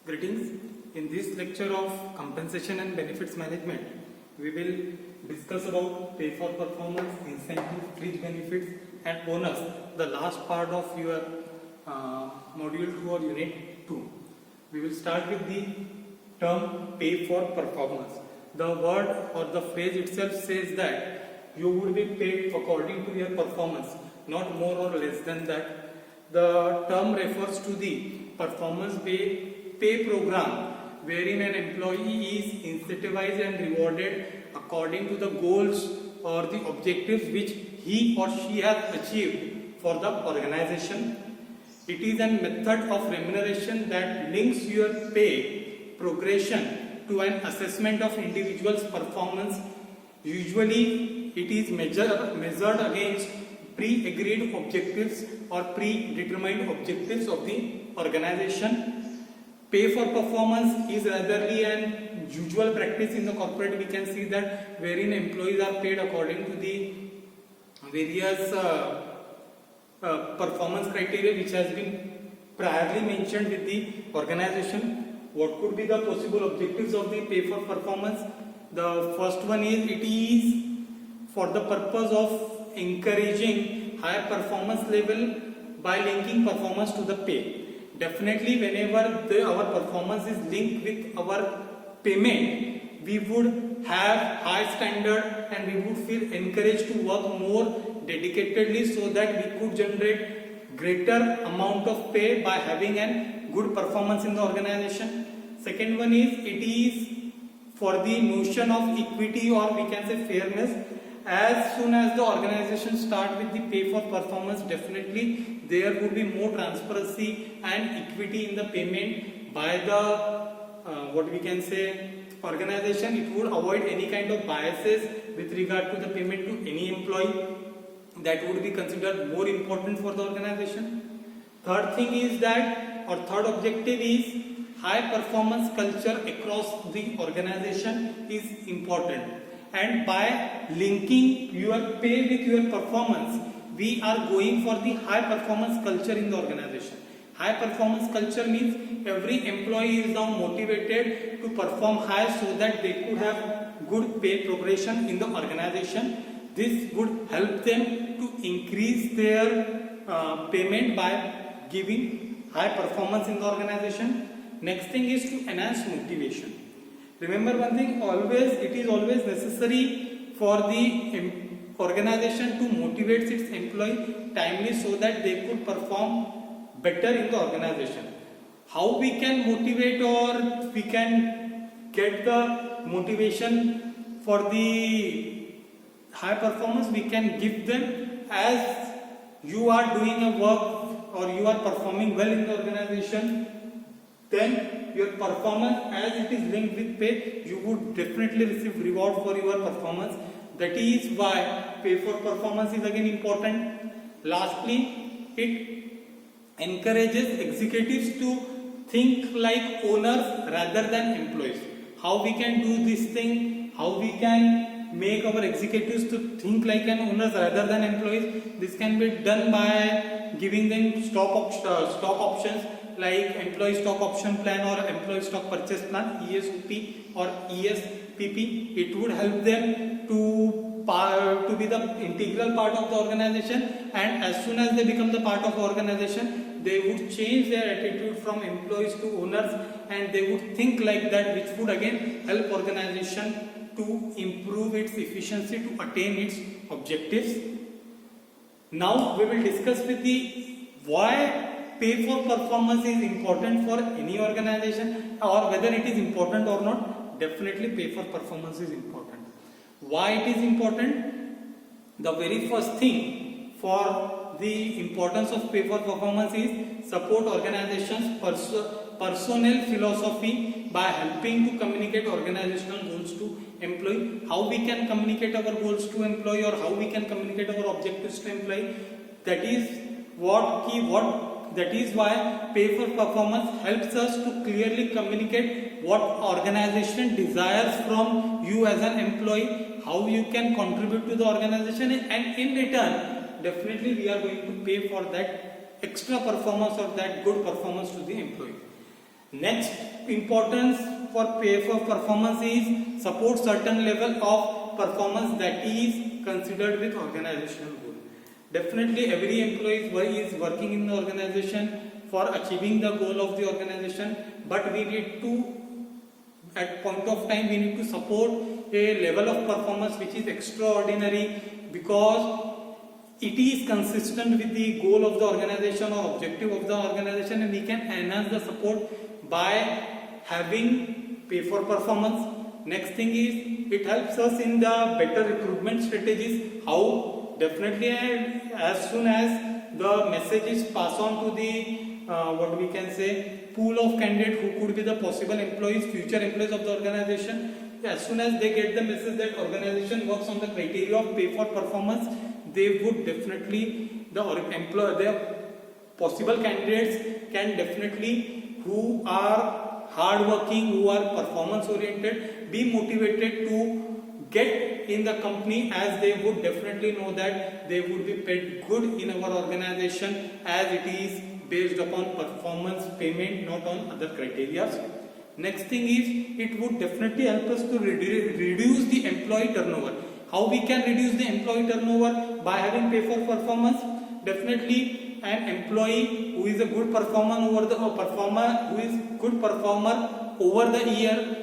Greetings. In this lecture of compensation and benefits management, we will discuss about pay for performance, incentive, fringe benefits and bonus, the last part of your module 2 or unit 2. We will start with the term pay for performance. The word or the phrase itself says that you would be paid according to your performance, not more or less than that. The term refers to the performance pay program wherein an employee is incentivized and rewarded according to the goals or the objectives which he or she has achieved for the organization. It is a method of remuneration that links your pay progression to an assessment of individual's performance. Usually it is measured against pre-agreed objectives or predetermined objectives of the organization. Pay for performance is ratherly an usual practice in the corporate. We can see that wherein employees are paid according to the various performance criteria which has been priorly mentioned with the organization. What could be the possible objectives of the pay for performance? The first one is it is for the purpose of encouraging higher performance level by linking performance to the pay. Definitely whenever our performance is linked with our payment, we would have high standard and we would feel encouraged to work more dedicatedly so that we could generate greater amount of pay by having a good performance in the organization. Second one is it is for the notion of equity or we can say fairness. As soon as the organization start with the pay for performance, definitely there would be more transparency and equity in the payment by the what we can say organization. It would avoid any kind of biases with regard to the payment to any employee. That would be considered more important for the organization. Third thing is that, or third objective is high performance culture across the organization is important. And by linking your pay with your performance, we are going for the high performance culture in the organization. High performance culture means every employee is now motivated to perform high so that they could have good pay progression in the organization. This would help them to increase their payment by giving high performance in the organization. Next thing is to enhance motivation. Remember one thing, it is always necessary for the organization to motivate its employee timely so that they could perform better in the organization. How we can motivate or we can get the motivation for the high performance? We can give them as you are doing a work or you are performing well in the organization, then your performance as it is linked with pay, you would definitely receive reward for your performance. That is why pay for performance is again important. Lastly, it encourages executives to think like owners rather than employees. How we can do this thing, how we can make our executives to think like an owners rather than employees. This can be done by giving them stock options like employee stock option plan or employee stock purchase plan, ESOP or ESPP. It would help them to be the integral part of the organization, and as soon as they become the part of the organization, they would change their attitude from employees to owners and they would think like that, which would again help organization to improve its efficiency to attain its objectives. Now we will discuss with the why pay for performance is important for any organization or whether it is important or not. Definitely pay for performance is important. Why it is important? The very first thing for the importance of pay for performance is support organizations' personnel philosophy by helping to communicate organizational goals to employee. How we can communicate our goals to employee or how we can communicate our objectives to employee. That is why pay for performance helps us to clearly communicate what organization desires from you as an employee, how you can contribute to the organization, and in return, definitely we are going to pay for that extra performance or that good performance to the employee. Next, importance for pay for performance is support certain level of performance that is considered with organizational goal. Definitely every employee is working in the organization for achieving the goal of the organization, but we need to, at point of time, we need to support a level of performance which is extraordinary, because it is consistent with the goal of the organization or objective of the organization, and we can enhance the support by having pay for performance. Next thing is, it helps us in the better recruitment strategies. How? Definitely, as soon as the message is passed on to the what we can say, pool of candidates who could be the possible employees, future employees of the organization, as soon as they get the message that organization works on the criteria of pay for performance, they would definitely, the possible candidates can definitely, who are hardworking, who are performance oriented, be motivated to get in the company, as they would definitely know that they would be paid good in our organization, as it is based upon performance payment, not on other criteria. Next thing is, it would definitely help us to reduce the employee turnover. How we can reduce the employee turnover? By having pay for performance. Definitely an employee who is a good performer over the over the year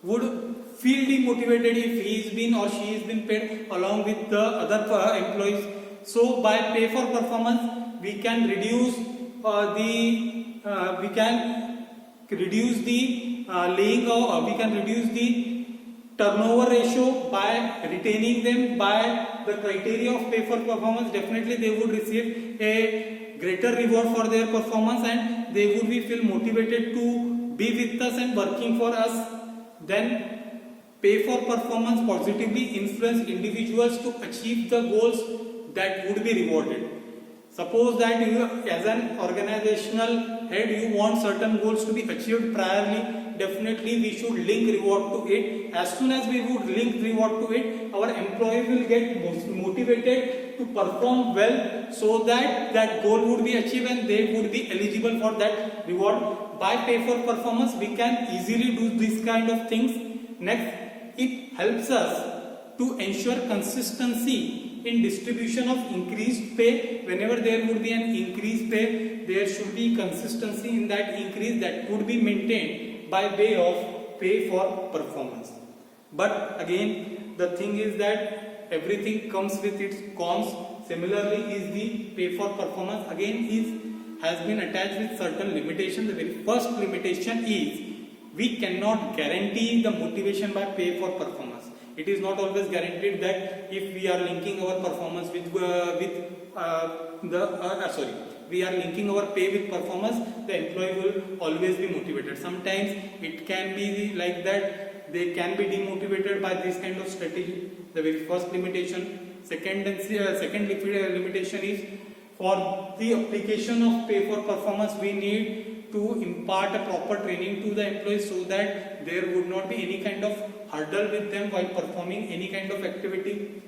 would feel demotivated if he is been or she is been paid along with the other employees. So by pay for performance, we can reduce the turnover ratio by retaining them by the criteria of pay for performance. Definitely they would receive a greater reward for their performance, and they would be feel motivated to be with us and working for us. Then pay for performance positively influence individuals to achieve the goals that would be rewarded. Suppose that you, as an organizational head, you want certain goals to be achieved priorly, definitely we should link reward to it. As soon as we would link reward to it, our employee will get motivated to perform well, so that that goal would be achieved and they would be eligible for that reward. By pay for performance, we can easily do this kind of things. Next, it helps us to ensure consistency in distribution of increased pay. Whenever there would be an increased pay, there should be consistency in that increase that would be maintained by way of pay for performance. But again, the thing is that everything comes with its cons. Similarly is the pay for performance again has been attached with certain limitations. The very first limitation is, we cannot guarantee the motivation by pay for performance. It is not always guaranteed that if we are linking our performance with we are linking our pay with performance, the employee will always be motivated. Sometimes it can be like that, they can be demotivated by this kind of strategy. The very first limitation. Second limitation is, for the application of pay for performance, we need to impart a proper training to the employees, so that there would not be any kind of hurdle with them while performing any kind of activity.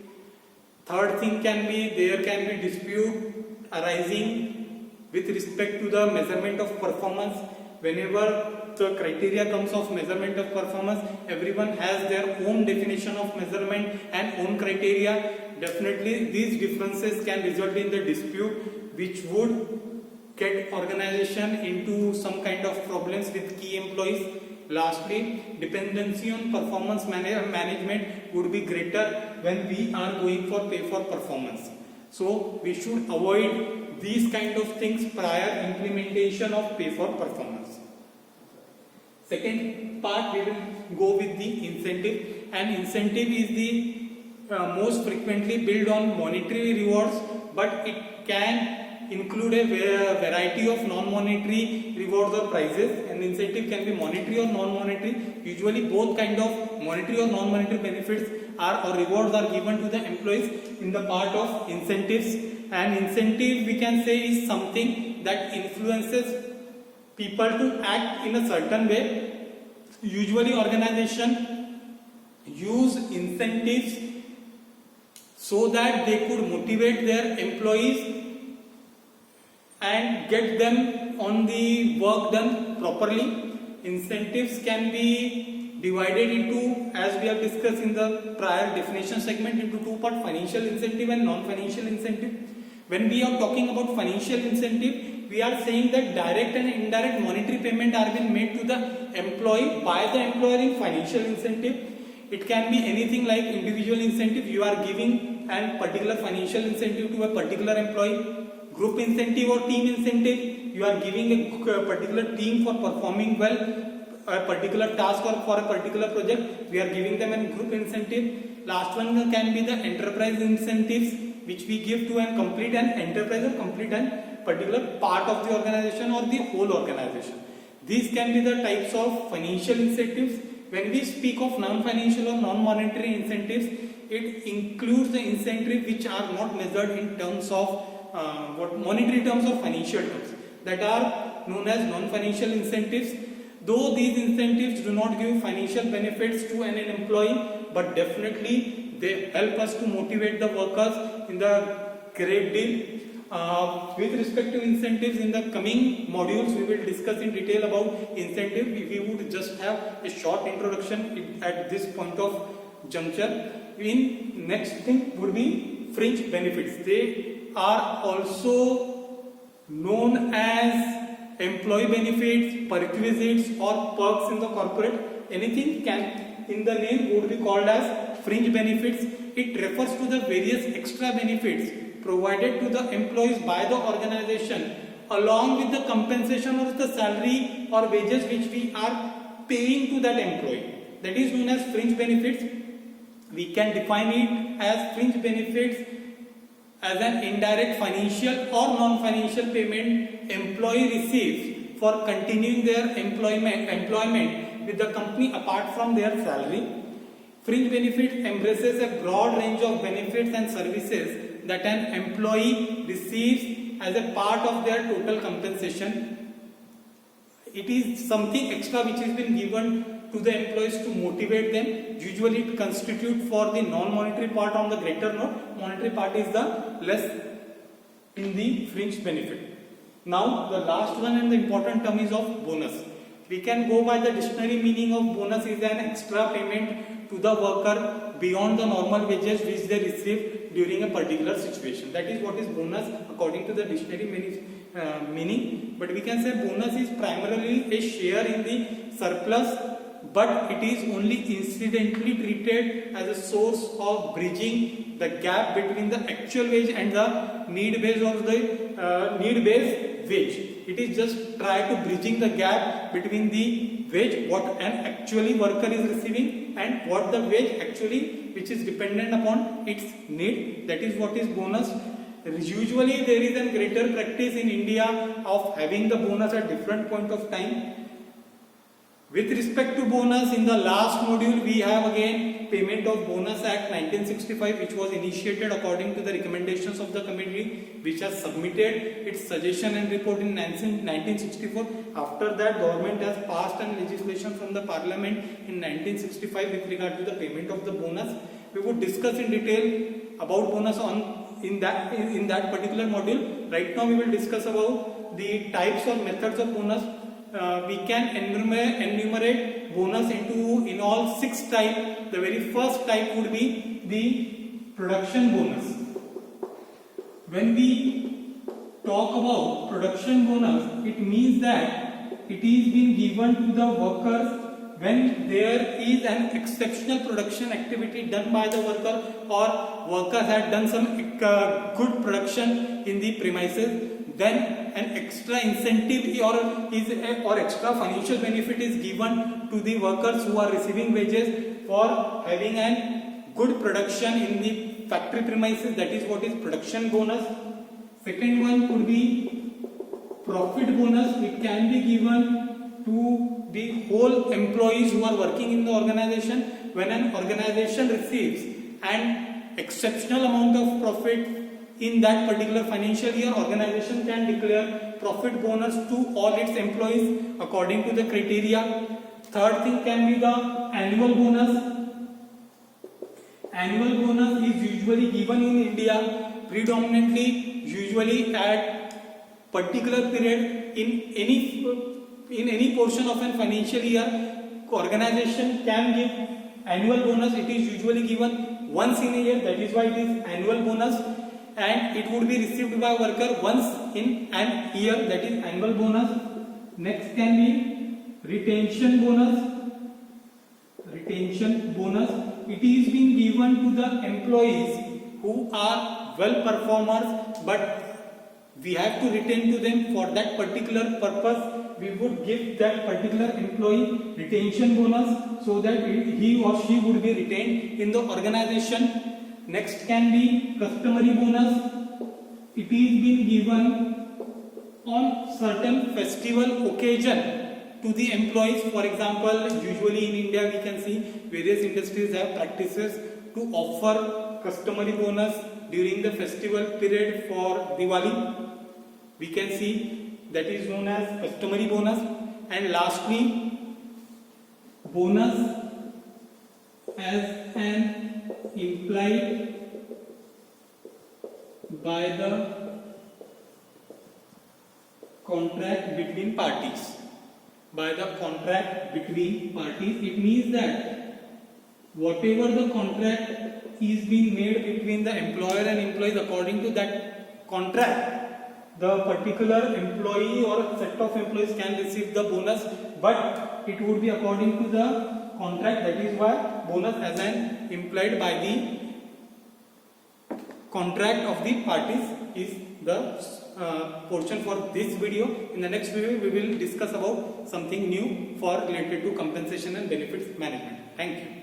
Third thing can be, there can be dispute arising with respect to the measurement of performance. Whenever the criteria comes of measurement of performance, everyone has their own definition of measurement and own criteria. Definitely these differences can result in the dispute, which would get organization into some kind of problems with key employees. Lastly, dependency on performance management would be greater when we are going for pay for performance. So we should avoid these kind of things prior implementation of pay for performance. Second part, we will go with the incentive. And incentive is the most frequently built on monetary rewards, but it can include a variety of non-monetary rewards or prizes. And incentive can be monetary or non-monetary. Usually both kind of monetary or non-monetary benefits or rewards are given to the employees in the part of incentives. And incentive, we can say, is something that influences people to act in a certain way. Usually organization use incentives so that they could motivate their employees and get them on the work done properly. incentives can be divided into, as we have discussed in the prior definition segment, into two parts: financial incentive and non-financial incentive. When we are talking about financial incentive, we are saying that direct and indirect monetary payment are being made to the employee by the employer in financial incentive. It can be anything like individual incentive, you are giving a particular financial incentive to a particular employee. Group incentive or team incentive, you are giving a particular team for performing well a particular task or for a particular project, we are giving them a group incentive. Last one can be the enterprise incentives, which we give to complete an enterprise or complete a particular part of the organization or the whole organization. These can be the types of financial incentives. When we speak of non-financial or non-monetary incentives, it includes the incentives which are not measured in terms of monetary terms or financial terms, that are known as non-financial incentives. Though these incentives do not give financial benefits to an employee, but definitely they help us to motivate the workers in the great deal. With respect to incentives, in the coming modules we will discuss in detail about incentive. We would just have a short introduction at this point of juncture. In next thing would be fringe benefits. They are also known as employee benefits, perquisites or perks in the corporate. Anything can in the name would be called as fringe benefits. It refers to the various extra benefits provided to the employees by the organization along with the compensation or the salary or wages which we are paying to that employee. That is known as fringe benefits. We can define it as fringe benefits as an indirect financial or non-financial payment employee receives for continuing their employment with the company apart from their salary. Fringe benefit embraces a broad range of benefits and services that an employee receives as a part of their total compensation. It is something extra which has been given to the employees to motivate them. Usually it constitutes for the non-monetary part on the greater note, monetary part is the less in the fringe benefit. Now the last one and the important term is of bonus. We can go by the dictionary meaning of bonus is an extra payment to the worker beyond the normal wages which they receive during a particular situation. That is what is bonus according to the dictionary meaning. But we can say bonus is primarily a share in the surplus, but it is only incidentally treated as a source of bridging the gap between the actual wage and the need-based or the need-based wage. It is just try to bridging the gap between the wage what an actually worker is receiving and what the wage actually which is dependent upon its need. That is what is bonus. Usually there is a greater practice in India of having the bonus at different point of time. With respect to bonus, in the last module we have again Payment of Bonus Act 1965, which was initiated according to the recommendations of the committee which has submitted its suggestion and report in 1964. After that, government has passed an legislation from the parliament in 1965 with regard to the payment of the bonus. We would discuss in detail about bonus in that particular module. Right now we will discuss about the types or methods of bonus. We can enumerate bonus in all 6 types. The very first type would be the production bonus. When we talk about production bonus, it means that it is being given to the workers when there is an exceptional production activity done by the worker or workers had done some good production in the premises. Then an extra incentive or extra financial benefit is given to the workers who are receiving wages for having a good production in the factory premises. That is what is production bonus. Second one could be profit bonus. It can be given to the whole employees who are working in the organization. When an organization receives an exceptional amount of profit in that particular financial year, organization can declare profit bonus to all its employees according to the criteria. Third thing can be the annual bonus. Annual bonus is usually given in India usually at particular period in any in any portion of an financial year, organization can give annual bonus. It is usually given once in a year, that is why it is annual bonus, and it would be received by worker once in an year, that is annual bonus. Next can be retention bonus. Retention bonus, it is being given to the employees who are well performers, but we have to retain to them for that particular purpose. We would give that particular employee retention bonus so that he or she would be retained in the organization. Next can be customary bonus. It is being given on certain festival occasion to the employees. For example, usually in India we can see various industries have practices to offer customary bonus during the festival period for Diwali. We can see that is known as customary bonus. And lastly, bonus as an implied by the contract between parties. By the contract between parties, it means that whatever the contract is being made between the employer and employees, according to that contract, the particular employee or set of employees can receive the bonus, but it would be according to the contract. That is why bonus as an implied by the contract of the parties is the portion for this video. In the next video, we will discuss about something new for related to compensation and benefits management. Thank you.